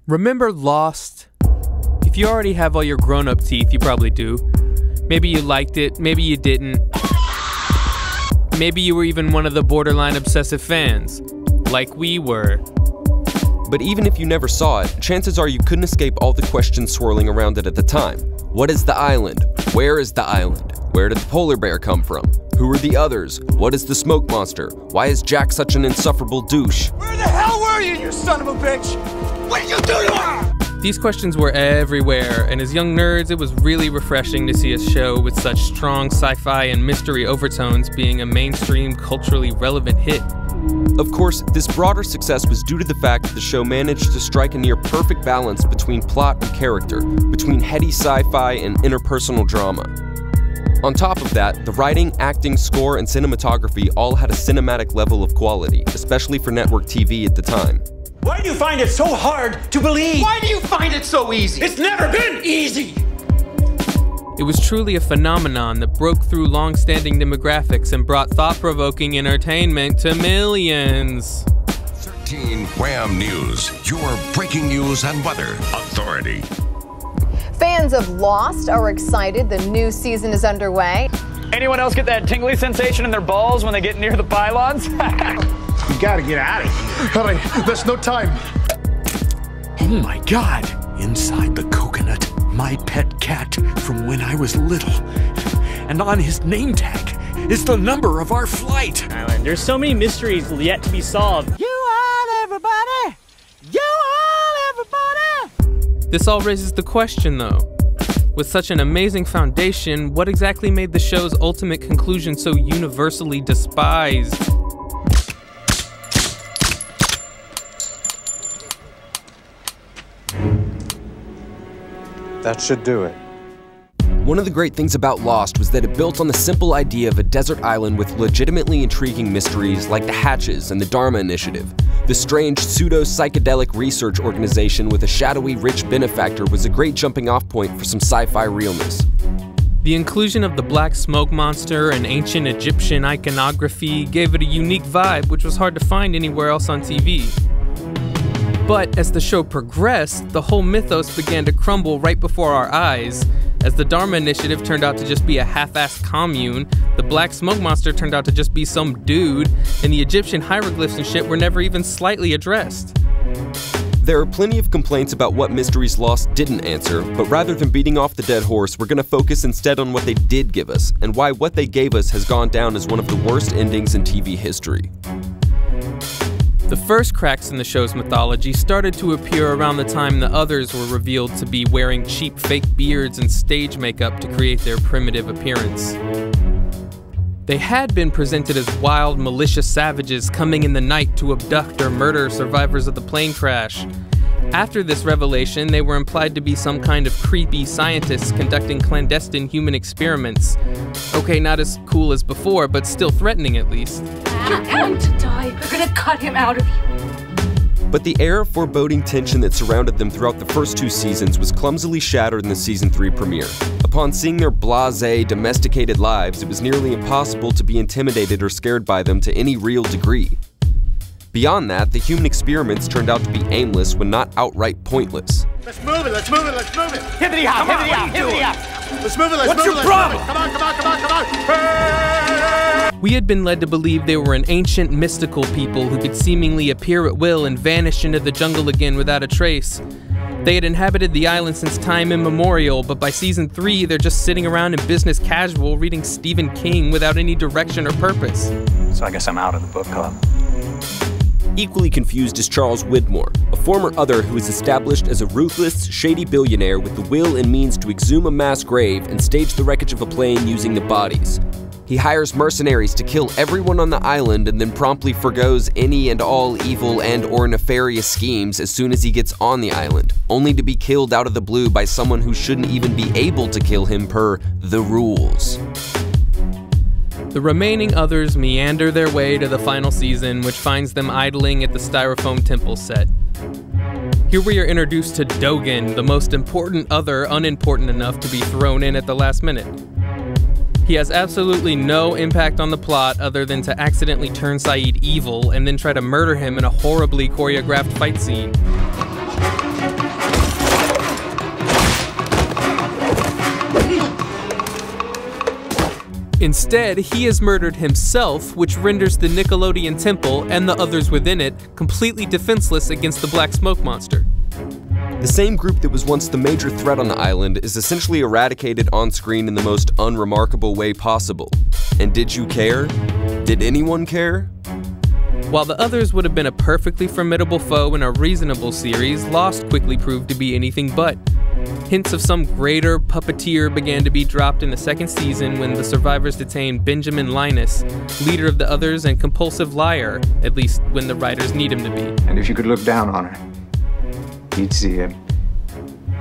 Remember Lost? If you already have all your grown-up teeth, you probably do. Maybe you liked it, maybe you didn't. Maybe you were even one of the borderline obsessive fans, like we were. But even if you never saw it, chances are you couldn't escape all the questions swirling around it at the time. What is the island? Where is the island? Where did the polar bear come from? Who are the others? What is the smoke monster? Why is Jack such an insufferable douche? Where the hell were you, you son of a bitch? What did you do to her? These questions were everywhere, and as young nerds, it was really refreshing to see a show with such strong sci-fi and mystery overtones being a mainstream, culturally relevant hit. Of course, this broader success was due to the fact that the show managed to strike a near-perfect balance between plot and character, between heady sci-fi and interpersonal drama. On top of that, the writing, acting, score, and cinematography all had a cinematic level of quality, especially for network TV at the time. Why do you find it so hard to believe? Why do you find it so easy? It's never been easy! It was truly a phenomenon that broke through long-standing demographics and brought thought-provoking entertainment to millions. 13 Wham News, your breaking news and weather authority. Fans of Lost are excited. The new season is underway. Anyone else get that tingly sensation in their balls when they get near the pylons? You gotta get out of here. Hurry, there's no time. Oh my God! Inside the coconut, my pet cat from when I was little. And on his name tag is the number of our flight. Island, there's so many mysteries yet to be solved. You all everybody! You all everybody! This all raises the question, though. With such an amazing foundation, what exactly made the show's ultimate conclusion so universally despised? That should do it. One of the great things about Lost was that it built on the simple idea of a desert island with legitimately intriguing mysteries like the Hatches and the Dharma Initiative. The strange pseudo-psychedelic research organization with a shadowy rich benefactor was a great jumping-off point for some sci-fi realness. The inclusion of the black smoke monster and ancient Egyptian iconography gave it a unique vibe which was hard to find anywhere else on TV. But as the show progressed, the whole mythos began to crumble right before our eyes. As the Dharma Initiative turned out to just be a half-assed commune, the black smoke monster turned out to just be some dude, and the Egyptian hieroglyphs and shit were never even slightly addressed. There are plenty of complaints about what Mysteries Lost didn't answer, but rather than beating off the dead horse, we're gonna focus instead on what they did give us, and why what they gave us has gone down as one of the worst endings in TV history. The first cracks in the show's mythology started to appear around the time the others were revealed to be wearing cheap fake beards and stage makeup to create their primitive appearance. They had been presented as wild, malicious savages coming in the night to abduct or murder survivors of the plane crash. After this revelation, they were implied to be some kind of creepy scientists conducting clandestine human experiments. Okay, not as cool as before, but still threatening at least. You're going to die. They're going to cut him out of you. But the air of foreboding tension that surrounded them throughout the first two seasons was clumsily shattered in the season 3 premiere. Upon seeing their blasé, domesticated lives, it was nearly impossible to be intimidated or scared by them to any real degree. Beyond that, the human experiments turned out to be aimless when not outright pointless. Let's move it, let's move it, let's move it! Hippity hop, hippity hop, hippity hop! Let's move it, let's What's move your it, problem? Come on, come on, come on, come on! Hey! We had been led to believe they were an ancient, mystical people who could seemingly appear at will and vanish into the jungle again without a trace. They had inhabited the island since time immemorial, but by season 3, they're just sitting around in business casual reading Stephen King without any direction or purpose. So I guess I'm out of the book club. Equally confused is Charles Widmore, a former other who is established as a ruthless, shady billionaire with the will and means to exhume a mass grave and stage the wreckage of a plane using the bodies. He hires mercenaries to kill everyone on the island and then promptly forgoes any and all evil and/or nefarious schemes as soon as he gets on the island, only to be killed out of the blue by someone who shouldn't even be able to kill him per the rules. The remaining others meander their way to the final season, which finds them idling at the Styrofoam Temple set. Here we are introduced to Dogen, the most important other unimportant enough to be thrown in at the last minute. He has absolutely no impact on the plot other than to accidentally turn Saeed evil and then try to murder him in a horribly choreographed fight scene. Instead, he has murdered himself, which renders the Nickelodeon Temple and the others within it completely defenseless against the Black Smoke Monster. The same group that was once the major threat on the island is essentially eradicated on screen in the most unremarkable way possible. And did you care? Did anyone care? While the others would have been a perfectly formidable foe in a reasonable series, Lost quickly proved to be anything but. Hints of some greater puppeteer began to be dropped in the second season when the survivors detained Benjamin Linus, leader of the others and compulsive liar, at least when the writers need him to be. And if you could look down on her, you'd see a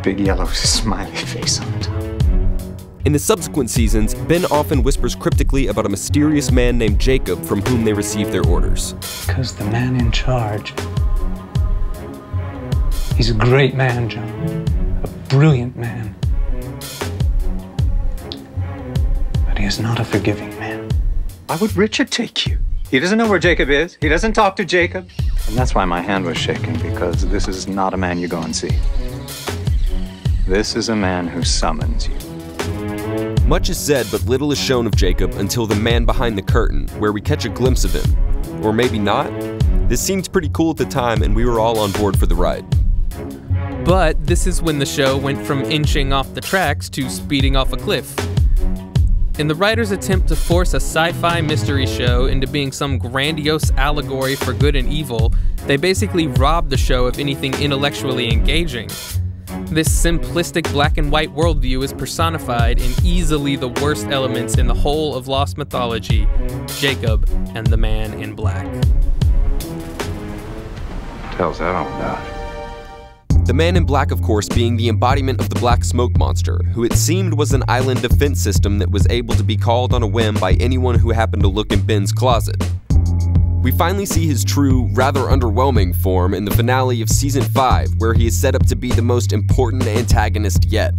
big yellow smiley face on the top. In the subsequent seasons, Ben often whispers cryptically about a mysterious man named Jacob from whom they received their orders. Because the man in charge, he's a great man, John. A brilliant man. But he is not a forgiving man. Why would Richard take you? He doesn't know where Jacob is. He doesn't talk to Jacob. And that's why my hand was shaking, because this is not a man you go and see. This is a man who summons you. Much is said, but little is shown of Jacob until The Man Behind the Curtain, where we catch a glimpse of him. Or maybe not? This seemed pretty cool at the time, and we were all on board for the ride. But this is when the show went from inching off the tracks to speeding off a cliff. In the writers' attempt to force a sci-fi mystery show into being some grandiose allegory for good and evil, they basically robbed the show of anything intellectually engaging. This simplistic black and white worldview is personified in easily the worst elements in the whole of Lost mythology, Jacob and the Man in Black. Tells that all about. The Man in Black, of course, being the embodiment of the Black Smoke Monster, who it seemed was an island defense system that was able to be called on a whim by anyone who happened to look in Ben's closet. We finally see his true, rather underwhelming form in the finale of Season 5, where he is set up to be the most important antagonist yet.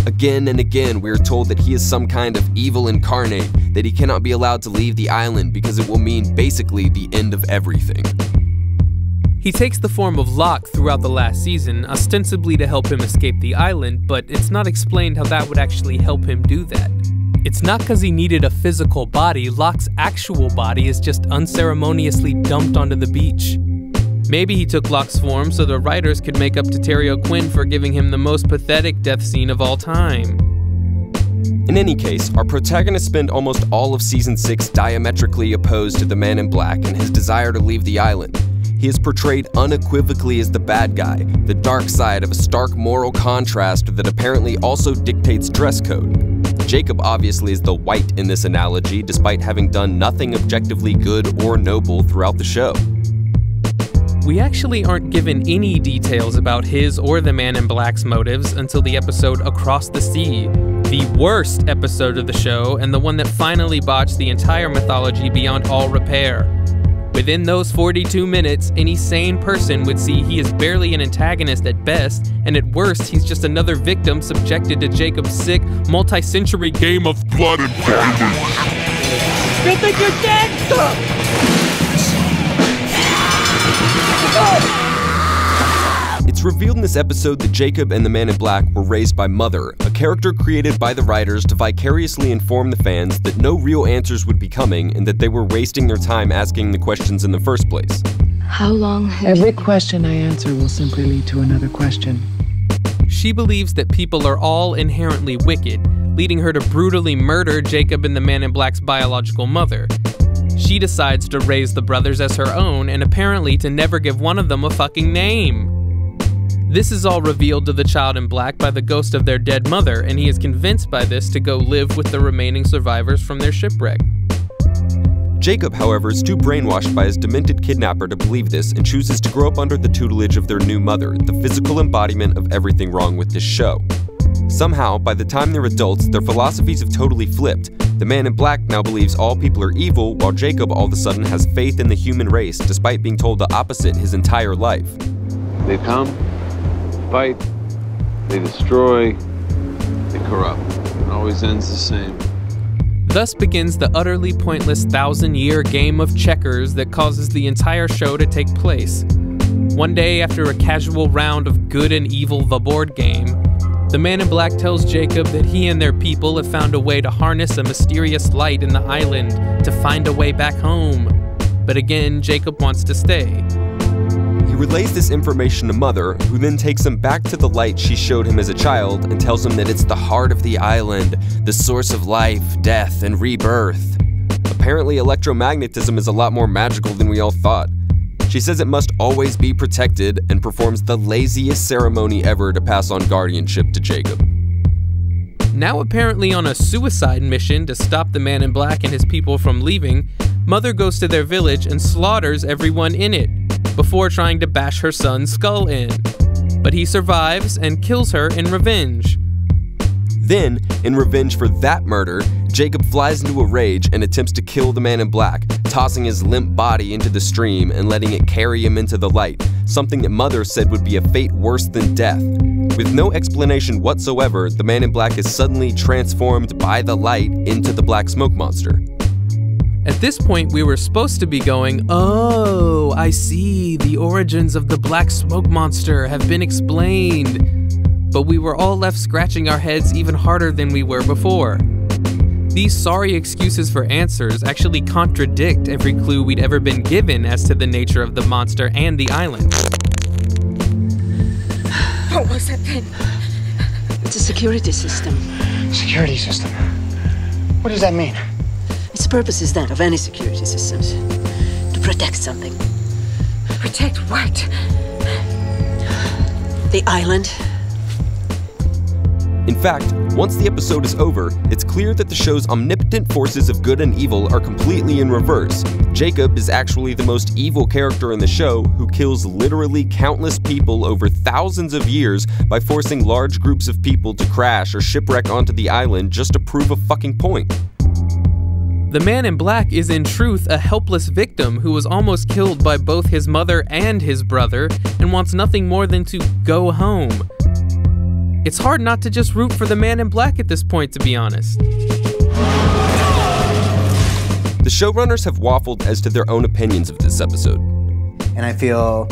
Again and again, we are told that he is some kind of evil incarnate, that he cannot be allowed to leave the island because it will mean basically the end of everything. He takes the form of Locke throughout the last season, ostensibly to help him escape the island, but it's not explained how that would actually help him do that. It's not because he needed a physical body, Locke's actual body is just unceremoniously dumped onto the beach. Maybe he took Locke's form so the writers could make up to Terry O'Quinn for giving him the most pathetic death scene of all time. In any case, our protagonists spend almost all of Season 6 diametrically opposed to the Man in Black and his desire to leave the island. He is portrayed unequivocally as the bad guy, the dark side of a stark moral contrast that apparently also dictates dress code. Jacob obviously is the white in this analogy, despite having done nothing objectively good or noble throughout the show. We actually aren't given any details about his or the Man in Black's motives until the episode Across the Sea, the worst episode of the show and the one that finally botched the entire mythology beyond all repair. Within those 42 minutes, any sane person would see he is barely an antagonist at best, and at worst, he's just another victim subjected to Jacob's sick, multi-century game of blood and violence. You think you're dead? It's revealed in this episode that Jacob and the Man in Black were raised by Mother, a character created by the writers to vicariously inform the fans that no real answers would be coming and that they were wasting their time asking the questions in the first place. How long have Every question I answer will simply lead to another question. She believes that people are all inherently wicked, leading her to brutally murder Jacob and the Man in Black's biological mother. She decides to raise the brothers as her own and apparently to never give one of them a fucking name. This is all revealed to the child in black by the ghost of their dead mother, and he is convinced by this to go live with the remaining survivors from their shipwreck. Jacob, however, is too brainwashed by his demented kidnapper to believe this and chooses to grow up under the tutelage of their new mother, the physical embodiment of everything wrong with this show. Somehow, by the time they're adults, their philosophies have totally flipped. The Man in Black now believes all people are evil, while Jacob all of a sudden has faith in the human race, despite being told the opposite his entire life. They come, fight, they destroy, they corrupt. It always ends the same. Thus begins the utterly pointless 1,000-year game of checkers that causes the entire show to take place. One day, after a casual round of Good and Evil the board game, The man in black tells Jacob that he and their people have found a way to harness a mysterious light in the island to find a way back home. But again, Jacob wants to stay. He relays this information to Mother, who then takes him back to the light she showed him as a child and tells him that it's the heart of the island, the source of life, death, and rebirth. Apparently, electromagnetism is a lot more magical than we all thought. She says it must always be protected and performs the laziest ceremony ever to pass on guardianship to Jacob. Now apparently on a suicide mission to stop the man in black and his people from leaving, Mother goes to their village and slaughters everyone in it, before trying to bash her son's skull in. But he survives and kills her in revenge. Then, in revenge for that murder, Jacob flies into a rage and attempts to kill the man in black, tossing his limp body into the stream and letting it carry him into the light, something that Mother said would be a fate worse than death. With no explanation whatsoever, the man in black is suddenly transformed by the light into the black smoke monster. At this point, we were supposed to be going, oh, I see, the origins of the black smoke monster have been explained. But we were all left scratching our heads even harder than we were before. These sorry excuses for answers actually contradict every clue we'd ever been given as to the nature of the monster and the island. What was that thing? It's a security system. Security system? What does that mean? Its purpose is that of any security systems. To protect something. Protect what? The island. In fact, once the episode is over, it's clear that the show's omnipotent forces of good and evil are completely in reverse. Jacob is actually the most evil character in the show, who kills literally countless people over thousands of years by forcing large groups of people to crash or shipwreck onto the island just to prove a fucking point. The man in black is in truth a helpless victim who was almost killed by both his mother and his brother and wants nothing more than to go home. It's hard not to just root for the man in black at this point, to be honest. The showrunners have waffled as to their own opinions of this episode. And I feel,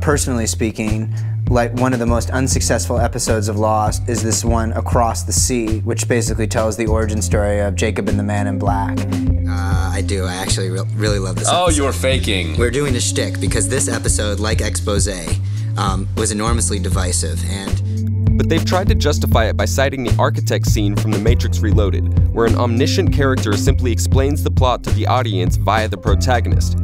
personally speaking, like one of the most unsuccessful episodes of Lost is this one, Across the Sea, which basically tells the origin story of Jacob and the Man in Black. I do. I actually really love this episode. Oh, you were faking. We're doing a shtick because this episode, like Expose, was enormously divisive, But they've tried to justify it by citing the architect scene from The Matrix Reloaded, where an omniscient character simply explains the plot to the audience via the protagonist.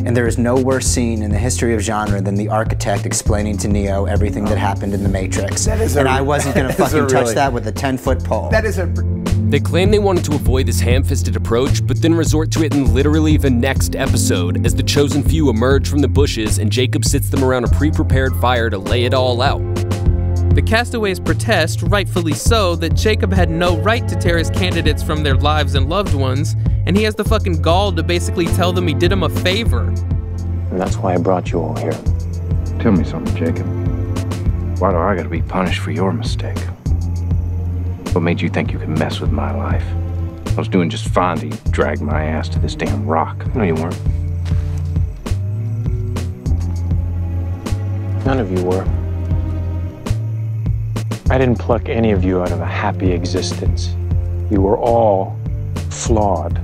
And there is no worse scene in the history of genre than the architect explaining to Neo everything that happened in The Matrix. And I wasn't going to fucking touch that with a 10-foot pole. They claim they wanted to avoid this ham-fisted approach, but then resort to it in literally the next episode, as the chosen few emerge from the bushes and Jacob sits them around a pre-prepared fire to lay it all out. The castaways protest, rightfully so, that Jacob had no right to tear his candidates from their lives and loved ones, and he has the fucking gall to basically tell them he did them a favor. And that's why I brought you all here. Tell me something, Jacob. Why do I gotta be punished for your mistake? What made you think you could mess with my life? I was doing just fine till you dragged my ass to this damn rock. No, you weren't. None of you were. I didn't pluck any of you out of a happy existence. You were all flawed.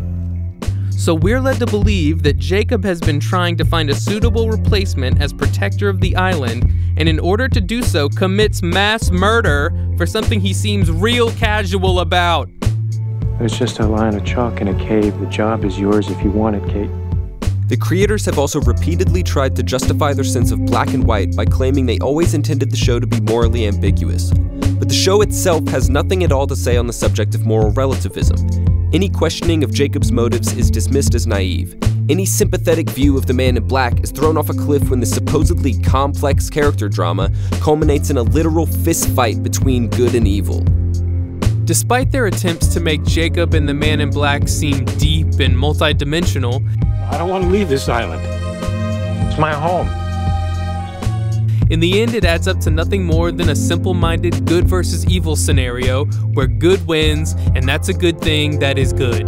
So we're led to believe that Jacob has been trying to find a suitable replacement as protector of the island, and in order to do so, commits mass murder for something he seems real casual about. There's just a line of chalk in a cave. The job is yours if you want it, Kate. The creators have also repeatedly tried to justify their sense of black and white by claiming they always intended the show to be morally ambiguous. But the show itself has nothing at all to say on the subject of moral relativism. Any questioning of Jacob's motives is dismissed as naive. Any sympathetic view of the Man in Black is thrown off a cliff when the supposedly complex character drama culminates in a literal fistfight between good and evil. Despite their attempts to make Jacob and the Man in Black seem deep and multidimensional, I don't want to leave this island. It's my home. In the end, it adds up to nothing more than a simple-minded good versus evil scenario where good wins, and that's a good thing that is good.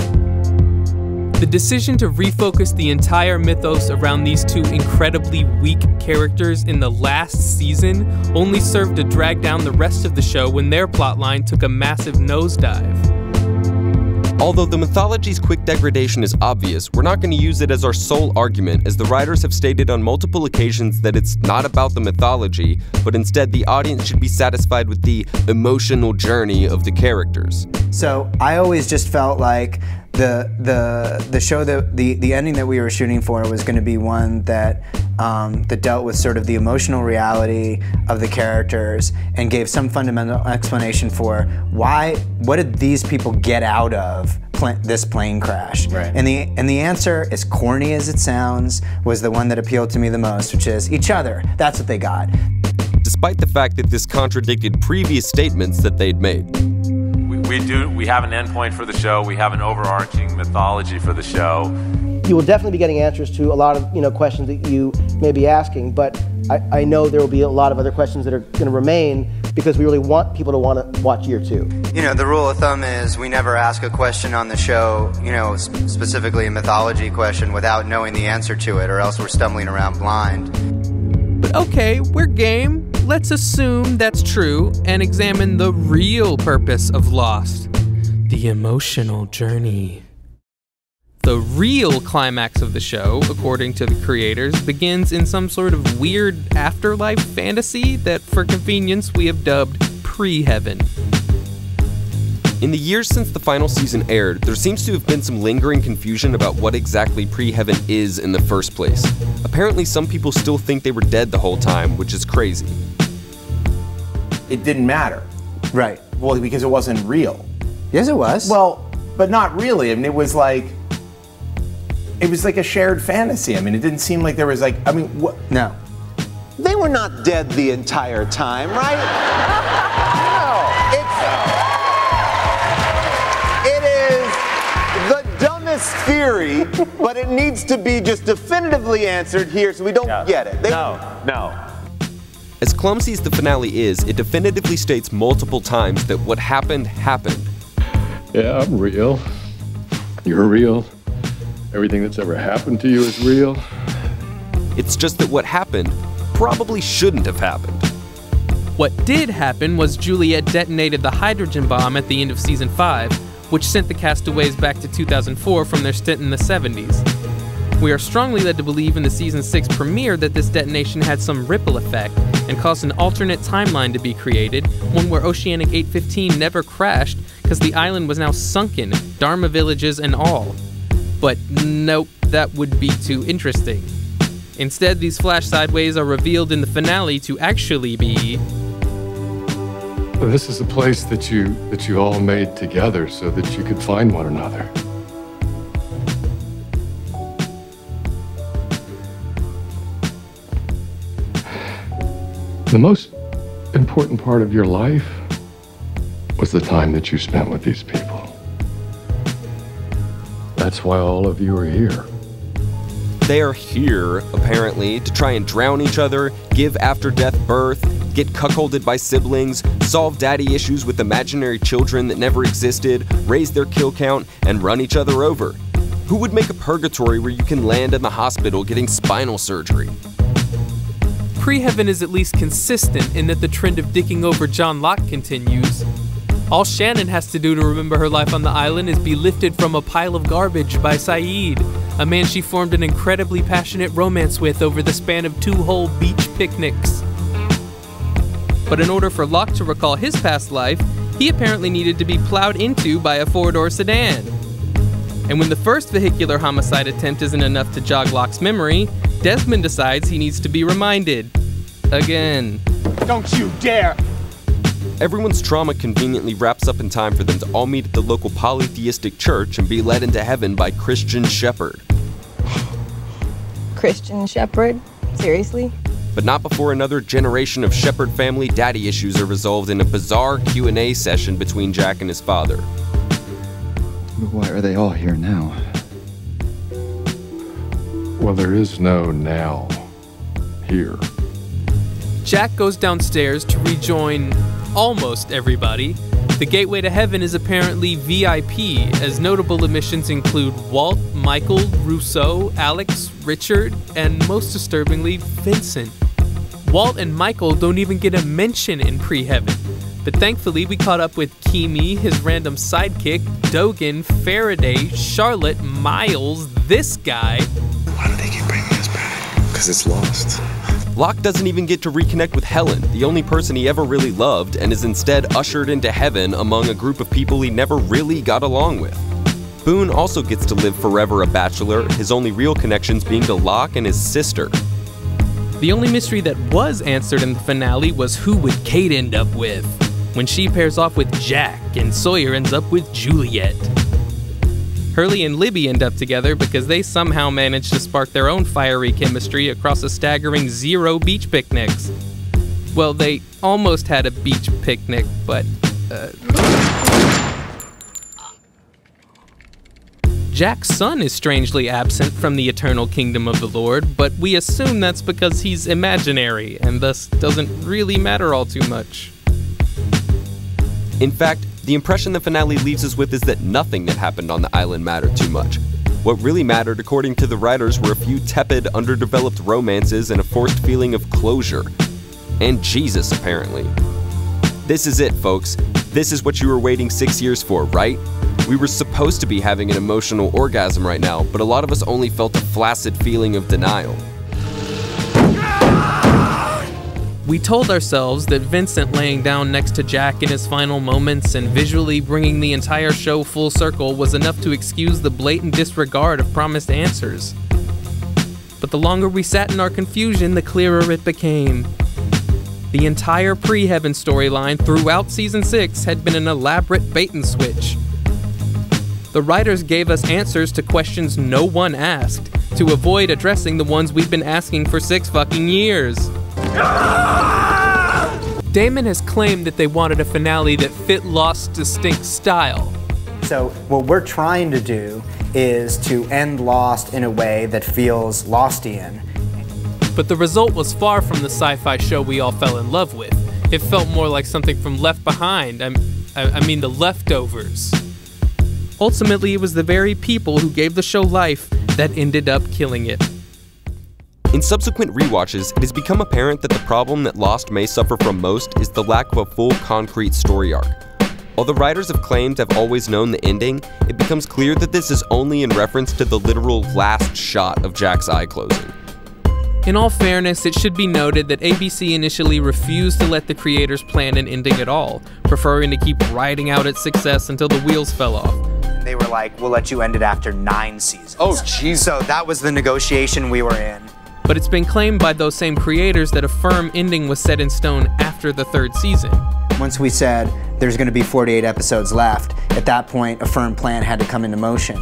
The decision to refocus the entire mythos around these two incredibly weak characters in the last season only served to drag down the rest of the show when their plotline took a massive nosedive. Although the mythology's quick degradation is obvious, we're not going to use it as our sole argument, as the writers have stated on multiple occasions that it's not about the mythology, but instead the audience should be satisfied with the emotional journey of the characters. So I always just felt like the show, that the ending that we were shooting for was going to be one that that dealt with sort of the emotional reality of the characters and gave some fundamental explanation for what did these people get out of this plane crash. Right. And the answer, as corny as it sounds, was the one that appealed to me the most, which is each other. That's what they got. Despite the fact that this contradicted previous statements that they'd made. We have an endpoint for the show. We have an overarching mythology for the show. You will definitely be getting answers to a lot of questions that you may be asking, but I know there will be a lot of other questions that are going to remain because we really want people to want to watch year 2. The rule of thumb is we never ask a question on the show, specifically a mythology question, without knowing the answer to it, or else we're stumbling around blind. But okay, we're game. Let's assume that's true and examine the real purpose of Lost, the emotional journey. The real climax of the show, according to the creators, begins in some sort of weird afterlife fantasy that, for convenience, we have dubbed pre-heaven. In the years since the final season aired, there seems to have been some lingering confusion about what exactly pre-heaven is in the first place. Apparently, some people still think they were dead the whole time, which is crazy. It didn't matter. Right. Well, because it wasn't real. Yes, it was. Well, but not really. I mean, it was like a shared fantasy. I mean, it didn't seem like there was what? No. They were not dead the entire time, right? It is the dumbest theory, but it needs to be just definitively answered here so we don't get it. No. As clumsy as the finale is, it definitively states multiple times that what happened, happened. Yeah, I'm real. You're real. Everything that's ever happened to you is real. It's just that what happened probably shouldn't have happened. What did happen was Juliet detonated the hydrogen bomb at the end of Season 5, which sent the castaways back to 2004 from their stint in the 70s. We are strongly led to believe in the Season 6 premiere that this detonation had some ripple effect and caused an alternate timeline to be created, one where Oceanic 815 never crashed because the island was now sunken, Dharma villages and all. But nope, that would be too interesting. Instead, these flash sideways are revealed in the finale to actually be... This is a place that you all made together so that you could find one another. The most important part of your life was the time that you spent with these people. That's why all of you are here. They are here, apparently, to try and drown each other, give after-death birth, get cuckolded by siblings, solve daddy issues with imaginary children that never existed, raise their kill count, and run each other over. Who would make a purgatory where you can land in the hospital getting spinal surgery? Pre-heaven is at least consistent in that the trend of dicking over John Locke continues. All Shannon has to do to remember her life on the island is be lifted from a pile of garbage by Saeed, a man she formed an incredibly passionate romance with over the span of 2 whole beach picnics. But in order for Locke to recall his past life, he apparently needed to be plowed into by a 4-door sedan. And when the first vehicular homicide attempt isn't enough to jog Locke's memory, Desmond decides he needs to be reminded. Again. Don't you dare! Everyone's trauma conveniently wraps up in time for them to all meet at the local polytheistic church and be led into heaven by Christian Shepherd. Christian Shepherd? Seriously? But not before another generation of Shepherd family daddy issues are resolved in a bizarre Q&A session between Jack and his father. Why are they all here now? Well, there is no now here. Jack goes downstairs to rejoin almost everybody, The gateway to heaven is apparently VIP, as notable admissions include Walt, Michael, Rousseau, Alex, Richard, and most disturbingly, Vincent. Walt and Michael don't even get a mention in pre-heaven. But thankfully, we caught up with Kimi, his random sidekick, Dogan, Faraday, Charlotte, Miles, this guy. Why do they keep bringing us back? Because it's lost. Locke doesn't even get to reconnect with Helen, the only person he ever really loved, and is instead ushered into heaven among a group of people he never really got along with. Boone also gets to live forever a bachelor, his only real connections being to Locke and his sister. The only mystery that was answered in the finale was who would Kate end up with, when she pairs off with Jack and Sawyer ends up with Juliet. Hurley and Libby end up together because they somehow managed to spark their own fiery chemistry across a staggering 0 beach picnics. Well, they almost had a beach picnic, but Jack's son is strangely absent from the eternal kingdom of the Lord, but we assume that's because he's imaginary and thus doesn't really matter all too much. In fact, the impression the finale leaves us with is that nothing that happened on the island mattered too much. What really mattered, according to the writers, were a few tepid, underdeveloped romances and a forced feeling of closure. And Jesus, apparently. This is it, folks. This is what you were waiting 6 years for, right? We were supposed to be having an emotional orgasm right now, but a lot of us only felt a flaccid feeling of denial. We told ourselves that Vincent laying down next to Jack in his final moments and visually bringing the entire show full circle was enough to excuse the blatant disregard of promised answers. But the longer we sat in our confusion, the clearer it became. The entire pre-heaven storyline throughout Season 6 had been an elaborate bait-and-switch. The writers gave us answers to questions no one asked, to avoid addressing the ones we've been asking for 6 fucking years. Damon has claimed that they wanted a finale that fit Lost's distinct style. So what we're trying to do is to end Lost in a way that feels Lostian. But the result was far from the sci-fi show we all fell in love with. It felt more like something from Left Behind, I mean The Leftovers. Ultimately, it was the very people who gave the show life that ended up killing it. In subsequent rewatches, it has become apparent that the problem that Lost may suffer from most is the lack of a full, concrete story arc. While the writers have claimed to have always known the ending, it becomes clear that this is only in reference to the literal last shot of Jack's eye closing. In all fairness, it should be noted that ABC initially refused to let the creators plan an ending at all, preferring to keep riding out its success until the wheels fell off. They were like, we'll let you end it after 9 seasons. Oh, jeez. So that was the negotiation we were in. But it's been claimed by those same creators that a firm ending was set in stone after the 3rd season. Once we said there's going to be 48 episodes left, at that point a firm plan had to come into motion.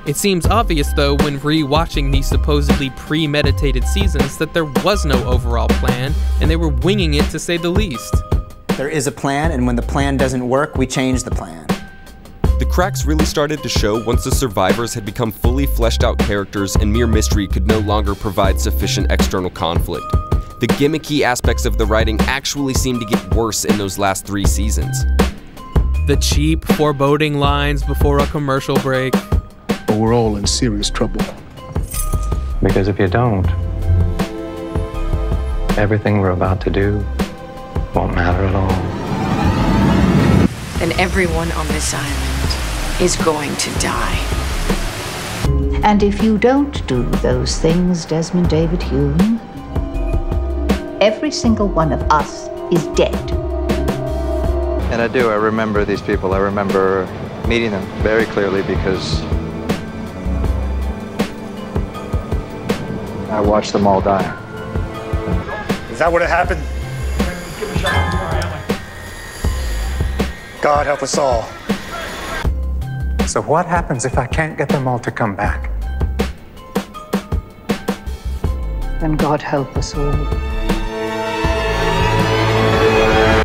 It seems obvious though when re-watching these supposedly premeditated seasons that there was no overall plan and they were winging it to say the least. There is a plan, and when the plan doesn't work, we change the plan. The cracks really started to show once the survivors had become fully fleshed out characters and mere mystery could no longer provide sufficient external conflict. The gimmicky aspects of the writing actually seemed to get worse in those last 3 seasons. The cheap, foreboding lines before a commercial break. But we're all in serious trouble. Because if you don't, everything we're about to do won't matter at all. And everyone on this island is going to die. And if you don't do those things, Desmond David Hume, every single one of us is dead. And I do. I remember these people. I remember meeting them very clearly because I watched them all die. Is that what had happened? God help us all. So what happens if I can't get them all to come back? Then God help us all.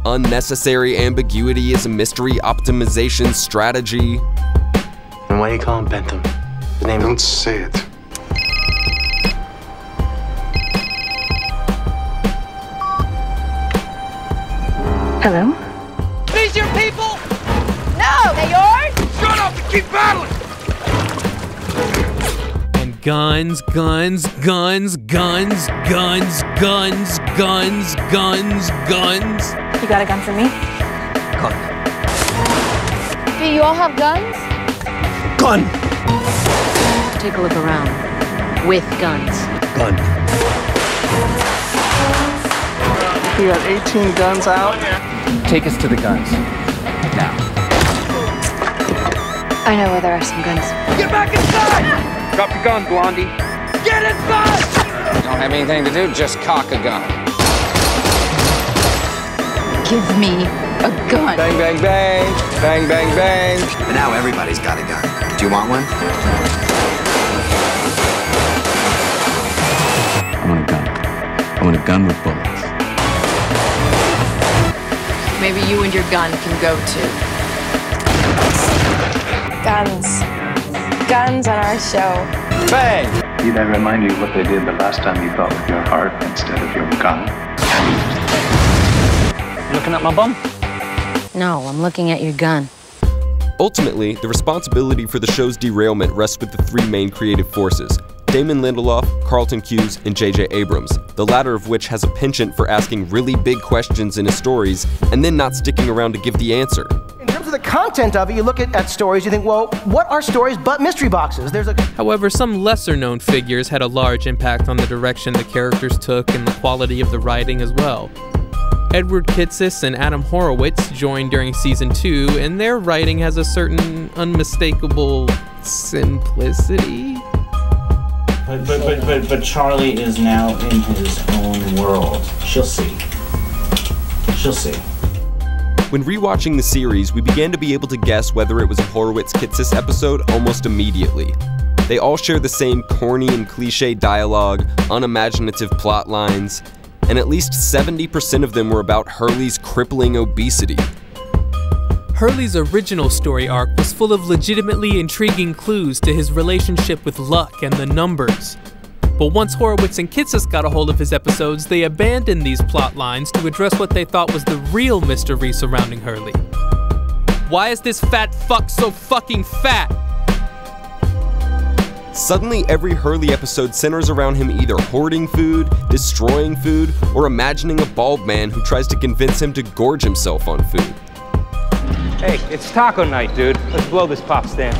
Unnecessary ambiguity is a mystery optimization strategy. And why do you call him Bentham? The name. Don't say it. Hello? these your people? No, they yours? Shut up and keep battling! And guns, guns, guns, guns, guns, guns, guns, guns, guns. You got a gun for me? Gun. Do you all have guns? Gun. Take a look around. With guns. Gun. You got 18 guns out? Take us to the guns. Now. I know where there are some guns. Get back inside! Drop your gun, Blondie. Get inside! Don't have anything to do, just cock a gun. Give me a gun. Bang, bang, bang. Bang, bang, bang. But now everybody's got a gun. Do you want one? I want a gun. I want a gun with bullets. Maybe you and your gun can go too. Guns. Guns on our show. Bang! Did I remind you what they did the last time you thought with your heart instead of your gun? Looking at my bum? No, I'm looking at your gun. Ultimately, the responsibility for the show's derailment rests with the three main creative forces: Damon Lindelof, Carlton Cuse, and J.J. Abrams, the latter of which has a penchant for asking really big questions in his stories and then not sticking around to give the answer. In terms of the content of it, you look at stories, you think, well, what are stories but mystery boxes? However, some lesser-known figures had a large impact on the direction the characters took and the quality of the writing as well. Edward Kitsis and Adam Horowitz joined during season 2, and their writing has a certain unmistakable simplicity. But Charlie is now in his own world. She'll see. She'll see. When rewatching the series, we began to be able to guess whether it was a Horowitz-Kitsis episode almost immediately. They all share the same corny and cliche dialogue, unimaginative plot lines, and at least 70% of them were about Hurley's crippling obesity. Hurley's original story arc was full of legitimately intriguing clues to his relationship with luck and the numbers. But once Horowitz and Kitsis got a hold of his episodes, they abandoned these plot lines to address what they thought was the real mystery surrounding Hurley. Why is this fat fuck so fucking fat? Suddenly, every Hurley episode centers around him either hoarding food, destroying food, or imagining a bald man who tries to convince him to gorge himself on food. Hey, it's taco night, dude. Let's blow this pop stand.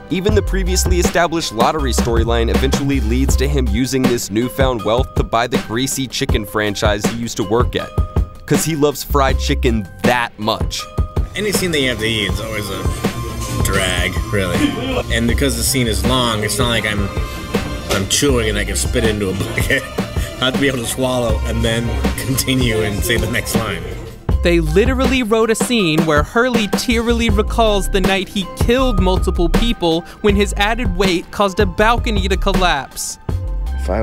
Even the previously established lottery storyline eventually leads to him using this newfound wealth to buy the greasy chicken franchise he used to work at, because he loves fried chicken that much. Any scene that you have to eat is always a drag, really. And because the scene is long, it's not like I'm chewing and I can spit it into a bucket. I have to be able to swallow and then continue and say the next line. They literally wrote a scene where Hurley tearily recalls the night he killed multiple people when his added weight caused a balcony to collapse. If I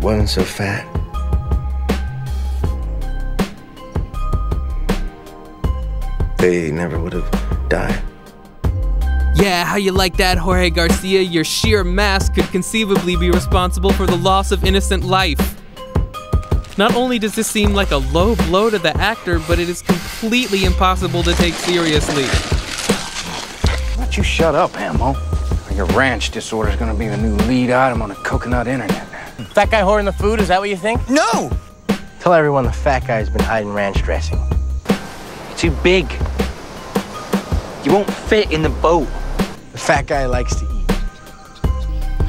wasn't so fat, they never would have died. Yeah, how you like that, Jorge Garcia? Your sheer mass could conceivably be responsible for the loss of innocent life. Not only does this seem like a low blow to the actor, but it is completely impossible to take seriously. Why don't you shut up, Hamo? Your ranch disorder is going to be the new lead item on the coconut internet. Fat guy hoarding the food, is that what you think? No! Tell everyone the fat guy's been hiding ranch dressing. You're too big. You won't fit in the boat. The fat guy likes to eat.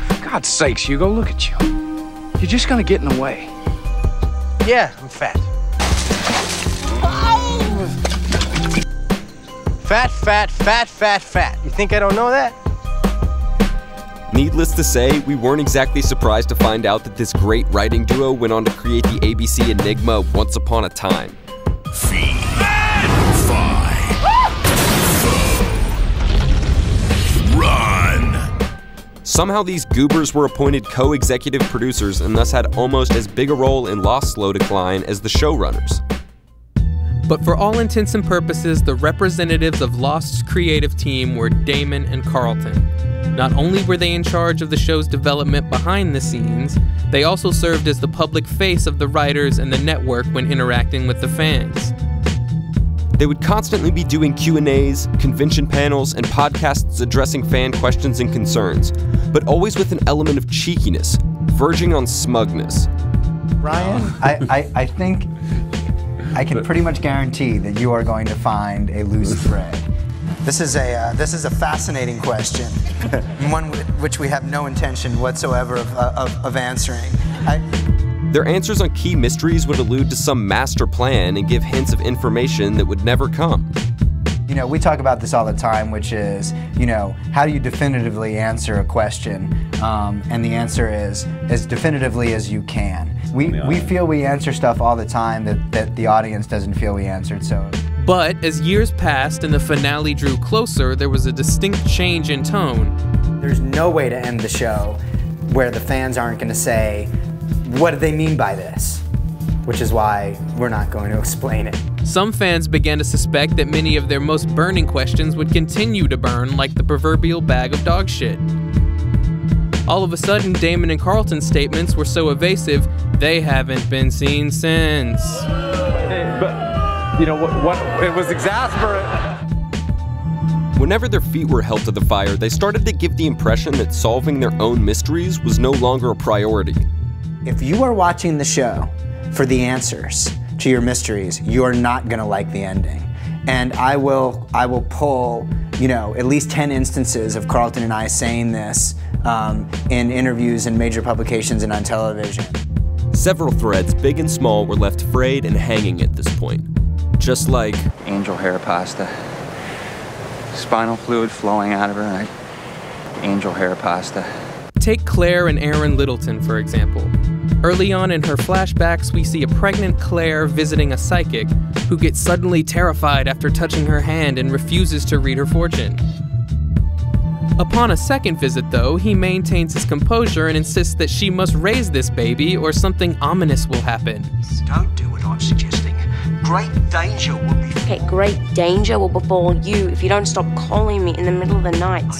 For God's sakes, Hugo, look at you. You're just going to get in the way. Yeah, I'm fat. Fat, fat, fat, fat, fat. You think I don't know that? Needless to say, we weren't exactly surprised to find out that this great writing duo went on to create the ABC enigma Once Upon a Time. Feed, fight, foe, run. Somehow these goobers were appointed co-executive producers and thus had almost as big a role in Lost's slow decline as the showrunners. But for all intents and purposes, the representatives of Lost's creative team were Damon and Carlton. Not only were they in charge of the show's development behind the scenes, They also served as the public face of the writers and the network when interacting with the fans. They would constantly be doing Q&As, convention panels, and podcasts addressing fan questions and concerns, but always with an element of cheekiness, verging on smugness. Brian, I think I can pretty much guarantee that you are going to find a loose thread. This is a fascinating question, one which we have no intention whatsoever of answering. Their answers on key mysteries would allude to some master plan and give hints of information that would never come. You know, we talk about this all the time, which is, you know, how do you definitively answer a question? And the answer is as definitively as you can. We feel we answer stuff all the time that the audience doesn't feel we answered, so. But as years passed and the finale drew closer, there was a distinct change in tone. There's no way to end the show where the fans aren't going to say, what do they mean by this? Which is why we're not going to explain it. Some fans began to suspect that many of their most burning questions would continue to burn like the proverbial bag of dog shit. All of a sudden, Damon and Carlton's statements were so evasive, they haven't been seen since. But, you know, what it was exasperating. Whenever their feet were held to the fire, they started to give the impression that solving their own mysteries was no longer a priority. If you are watching the show for the answers to your mysteries, you are not going to like the ending. And I will pull, you know, at least 10 instances of Carlton and I saying this in interviews and major publications and on television. Several threads, big and small, were left frayed and hanging at this point. Just like Angel hair pasta. Spinal fluid flowing out of her. Angel hair pasta. Take Claire and Aaron Littleton, for example. Early on in her flashbacks, we see a pregnant Claire visiting a psychic who gets suddenly terrified after touching her hand and refuses to read her fortune. Upon a second visit, though, he maintains his composure and insists that she must raise this baby or something ominous will happen. Don't do what I'm suggesting. Great danger will be... Okay, great danger will befall you if you don't stop calling me in the middle of the night.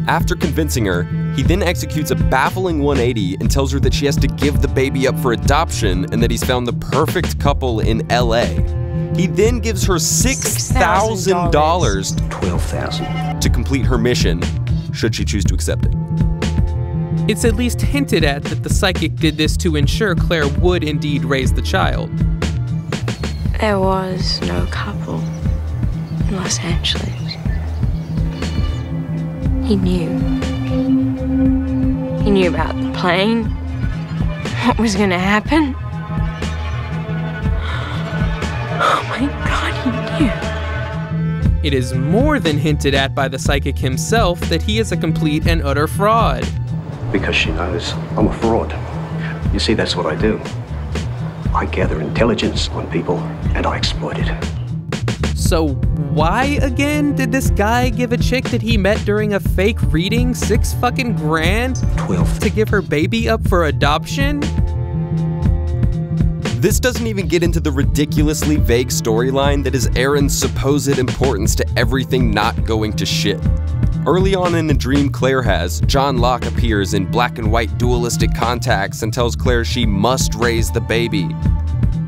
After convincing her, he then executes a baffling 180 and tells her that she has to give the baby up for adoption and that he's found the perfect couple in LA. He then gives her $6,000 $12,000 to complete her mission, should she choose to accept it. It's at least hinted at that the psychic did this to ensure Claire would indeed raise the child. There was no couple in Los Angeles. He knew. He knew about the plane, what was gonna happen. Oh my God, he knew. It is more than hinted at by the psychic himself that he is a complete and utter fraud. Because she knows I'm a fraud. You see, that's what I do. I gather intelligence on people and I exploit it. So why again did this guy give a chick that he met during a fake reading $6 fucking grand 12 to give her baby up for adoption? This doesn't even get into the ridiculously vague storyline that is Aaron's supposed importance to everything not going to shit. Early on in the dream Claire has, John Locke appears in black and white dualistic contacts and tells Claire she must raise the baby.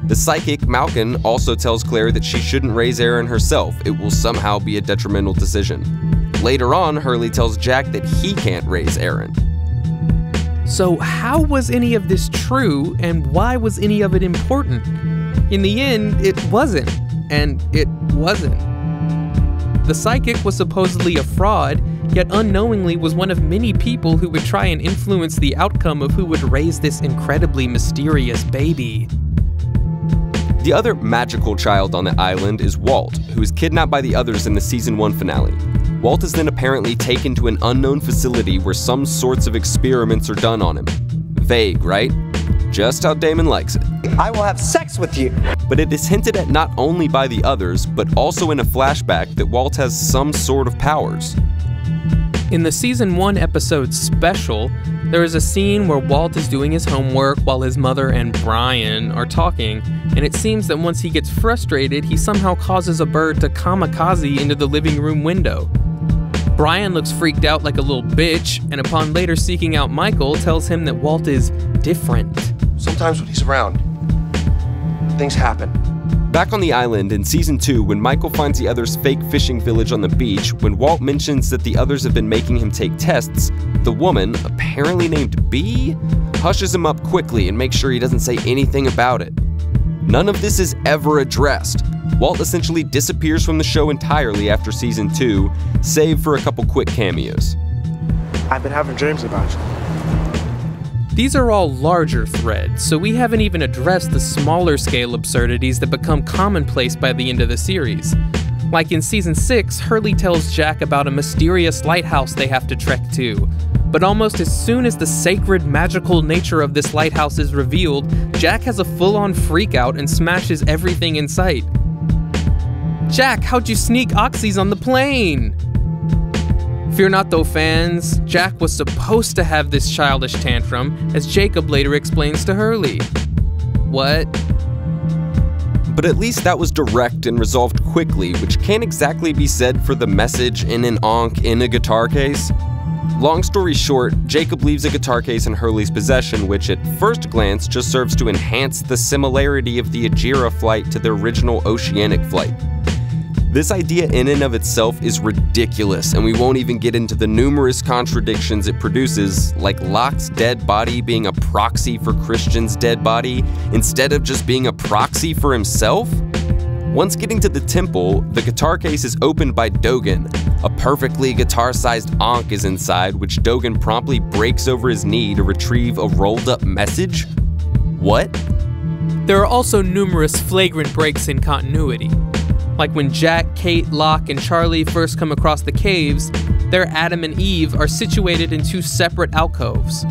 The psychic, Malkin, also tells Claire that she shouldn't raise Aaron herself. It will somehow be a detrimental decision. Later on, Hurley tells Jack that he can't raise Aaron. So how was any of this true, and why was any of it important? In the end, it wasn't, and it wasn't. The psychic was supposedly a fraud, yet unknowingly was one of many people who would try and influence the outcome of who would raise this incredibly mysterious baby. The other magical child on the island is Walt, who is kidnapped by the others in the season 1 finale. Walt is then apparently taken to an unknown facility where some sorts of experiments are done on him. Vague, right? Just how Damon likes it. I will have sex with you. But it is hinted at not only by the others, but also in a flashback that Walt has some sort of powers. In the season 1 episode Special, there is a scene where Walt is doing his homework while his mother and Brian are talking, and it seems that once he gets frustrated, he somehow causes a bird to kamikaze into the living room window. Brian looks freaked out like a little bitch, and upon later seeking out Michael, tells him that Walt is different. Sometimes when he's around, things happen. Back on the island in Season 2, when Michael finds the others' fake fishing village on the beach, when Walt mentions that the others have been making him take tests, the woman, apparently named B, hushes him up quickly and makes sure he doesn't say anything about it. None of this is ever addressed. Walt essentially disappears from the show entirely after Season 2, save for a couple quick cameos. I've been having dreams about you. These are all larger threads, so we haven't even addressed the smaller scale absurdities that become commonplace by the end of the series. Like in Season 6, Hurley tells Jack about a mysterious lighthouse they have to trek to. But almost as soon as the sacred, magical nature of this lighthouse is revealed, Jack has a full-on freakout and smashes everything in sight. Jack, how'd you sneak oxys on the plane? Fear not though, fans, Jack was supposed to have this childish tantrum, as Jacob later explains to Hurley. What? But at least that was direct and resolved quickly, which can't exactly be said for the message in an Ankh in a guitar case. Long story short, Jacob leaves a guitar case in Hurley's possession, which at first glance just serves to enhance the similarity of the Ajira flight to the original Oceanic flight. This idea in and of itself is ridiculous, and we won't even get into the numerous contradictions it produces, like Locke's dead body being a proxy for Christian's dead body, instead of just being a proxy for himself. Once getting to the temple, the guitar case is opened by Dogen. A perfectly guitar-sized Ankh is inside, which Dogen promptly breaks over his knee to retrieve a rolled-up message? What? There are also numerous flagrant breaks in continuity. Like when Jack, Kate, Locke, and Charlie first come across the caves, their Adam and Eve are situated in two separate alcoves.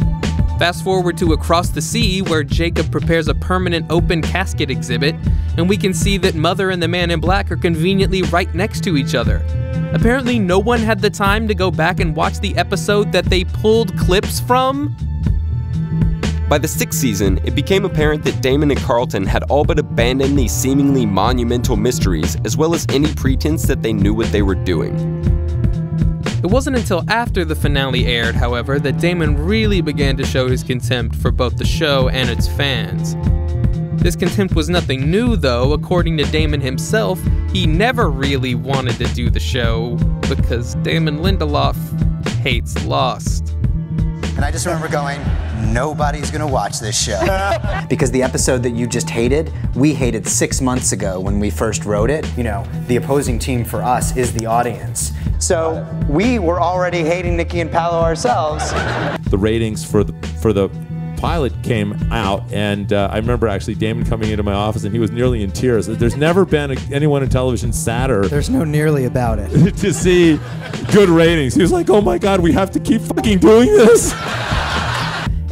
Fast forward to Across the Sea, where Jacob prepares a permanent open casket exhibit, and we can see that Mother and the Man in Black are conveniently right next to each other. Apparently no one had the time to go back and watch the episode that they pulled clips from. By the 6th season, it became apparent that Damon and Carlton had all but abandoned these seemingly monumental mysteries, as well as any pretense that they knew what they were doing. It wasn't until after the finale aired, however, that Damon really began to show his contempt for both the show and its fans. This contempt was nothing new, though. According to Damon himself, he never really wanted to do the show because Damon Lindelof hates Lost. And I just remember going, nobody's gonna watch this show. Because the episode that you just hated, we hated 6 months ago when we first wrote it. You know, the opposing team for us is the audience. So we were already hating Nikki and Paolo ourselves. The ratings for the pilot came out, and I remember actually Damon coming into my office and he was nearly in tears. There's never been anyone in television sadder. There's no nearly about it. To see good ratings. He was like, oh my God, we have to keep fucking doing this.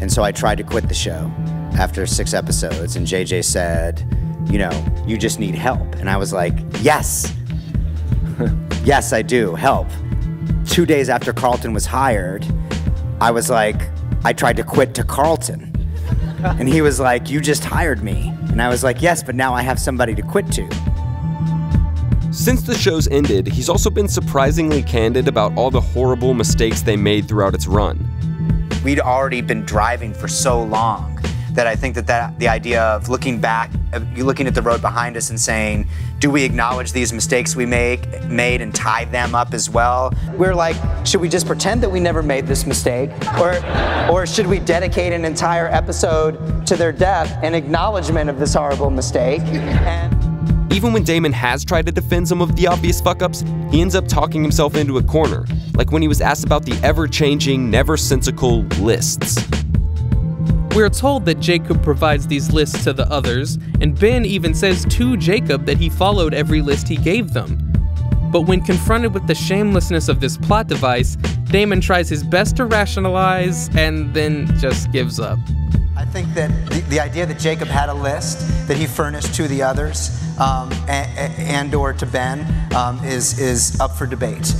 And so I tried to quit the show after 6 episodes, and JJ said, you know, you just need help. And I was like, yes. Yes, I do, help. 2 days after Carlton was hired, I was like, I tried to quit to Carlton. And he was like, you just hired me. And I was like, yes, but now I have somebody to quit to. Since the show's ended, he's also been surprisingly candid about all the horrible mistakes they made throughout its run. We'd already been driving for so long that I think that the idea of looking back, you looking at the road behind us and saying, do we acknowledge these mistakes we made and tie them up as well? We're like, should we just pretend that we never made this mistake? Or should we dedicate an entire episode to their death in acknowledgement of this horrible mistake? Even when Damon has tried to defend some of the obvious fuck-ups, he ends up talking himself into a corner, like when he was asked about the ever-changing, never-sensical lists. We're told that Jacob provides these lists to the others, and Ben even says to Jacob that he followed every list he gave them. But when confronted with the shamelessness of this plot device, Damon tries his best to rationalize and then just gives up. I think that the idea that Jacob had a list that he furnished to the others and/or to Ben is up for debate.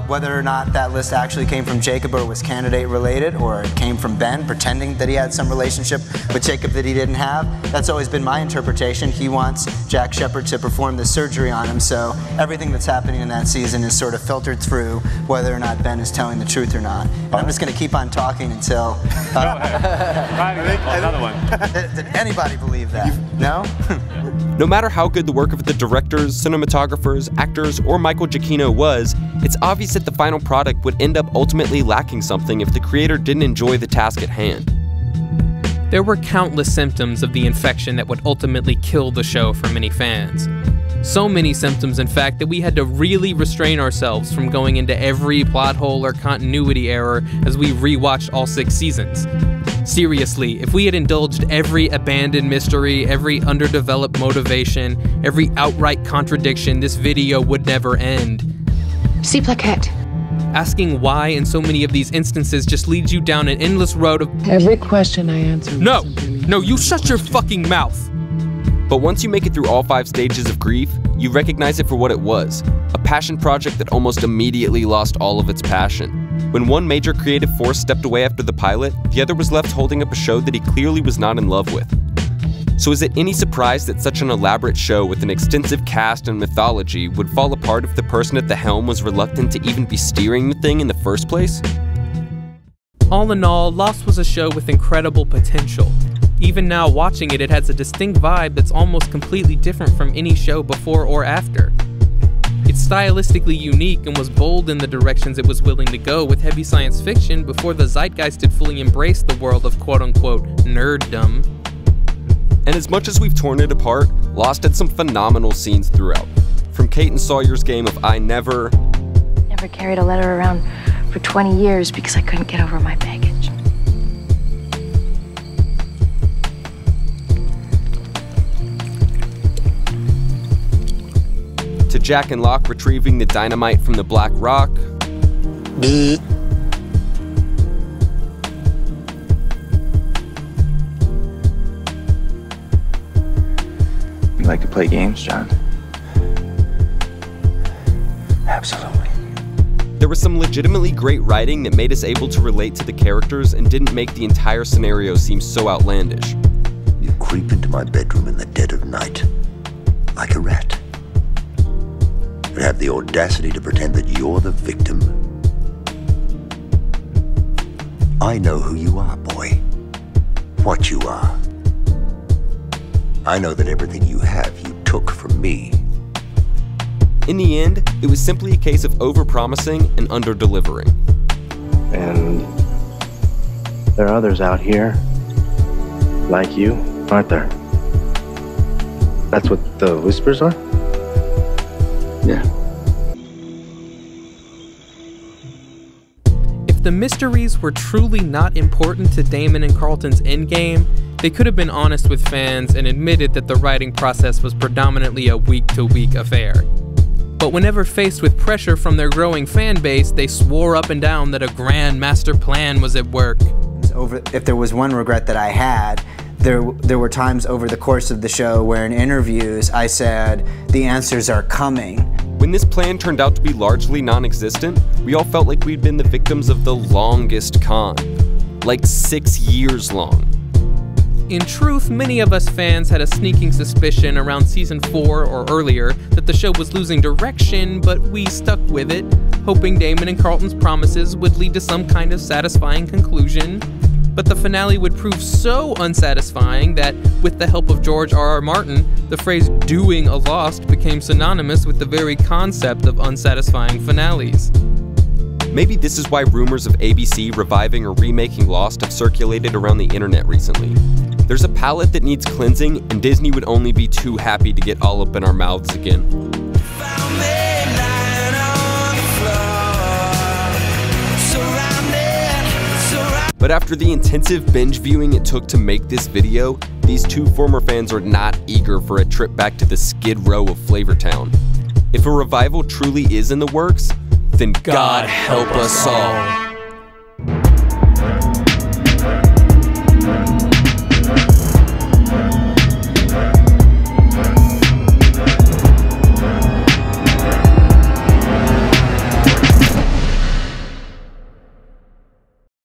Whether or not that list actually came from Jacob or was candidate related, or it came from Ben pretending that he had some relationship with Jacob that he didn't have, that's always been my interpretation. He wants Jack Shephard to perform the surgery on him, so everything that's happening in that season is sort of filtered through whether or not Ben is telling the truth or not. And I'm just going to keep on talking until... Another one. Did anybody believe that? No? No matter how good the work of the directors, cinematographers, actors, or Michael Giacchino was, it's obvious that the final product would end up ultimately lacking something if the creator didn't enjoy the task at hand. There were countless symptoms of the infection that would ultimately kill the show for many fans. So many symptoms, in fact, that we had to really restrain ourselves from going into every plot hole or continuity error as we rewatched all 6 seasons. Seriously, if we had indulged every abandoned mystery, every underdeveloped motivation, every outright contradiction, this video would never end. See plaquette. Asking why in so many of these instances just leads you down an endless road of Every question I answer. No, you shut your fucking mouth. But once you make it through all 5 stages of grief, you recognize it for what it was, a passion project that almost immediately lost all of its passion. When one major creative force stepped away after the pilot, the other was left holding up a show that he clearly was not in love with. So is it any surprise that such an elaborate show with an extensive cast and mythology would fall apart if the person at the helm was reluctant to even be steering the thing in the first place? All in all, Lost was a show with incredible potential. Even now watching it, it has a distinct vibe that's almost completely different from any show before or after. It's stylistically unique and was bold in the directions it was willing to go with heavy science fiction before the zeitgeist had fully embraced the world of quote-unquote nerddom. And as much as we've torn it apart, Lost had some phenomenal scenes throughout. From Kate and Sawyer's game of I Never carried a letter around for 20 years because I couldn't get over my baggage. to Jack and Locke retrieving the dynamite from the Black Rock. You like to play games, John? Absolutely. There was some legitimately great writing that made us able to relate to the characters and didn't make the entire scenario seem so outlandish. You creep into my bedroom in the dead of night, like a rat, and have the audacity to pretend that you're the victim. I know who you are, boy. What you are. I know that everything you have, you took from me. In the end, it was simply a case of over-promising and under-delivering. And there are others out here, like you, aren't there? That's what the whispers are? Yeah. If the mysteries were truly not important to Damon and Carlton's endgame, they could have been honest with fans and admitted that the writing process was predominantly a week-to-week affair. But whenever faced with pressure from their growing fan base, they swore up and down that a grand master plan was at work. If there was one regret that I had, there were times over the course of the show where in interviews I said, the answers are coming. When this plan turned out to be largely non-existent, we all felt like we'd been the victims of the longest con. Like 6 years long. In truth, many of us fans had a sneaking suspicion around season 4 or earlier that the show was losing direction, but we stuck with it, hoping Damon and Carlton's promises would lead to some kind of satisfying conclusion. But the finale would prove so unsatisfying that, with the help of George R.R. Martin, the phrase "doing a Lost" became synonymous with the very concept of unsatisfying finales. Maybe this is why rumors of ABC reviving or remaking Lost have circulated around the internet recently. There's a palate that needs cleansing, and Disney would only be too happy to get all up in our mouths again. But after the intensive binge viewing it took to make this video, these two former fans are not eager for a trip back to the Skid Row of Flavortown. If a revival truly is in the works, then God help us all.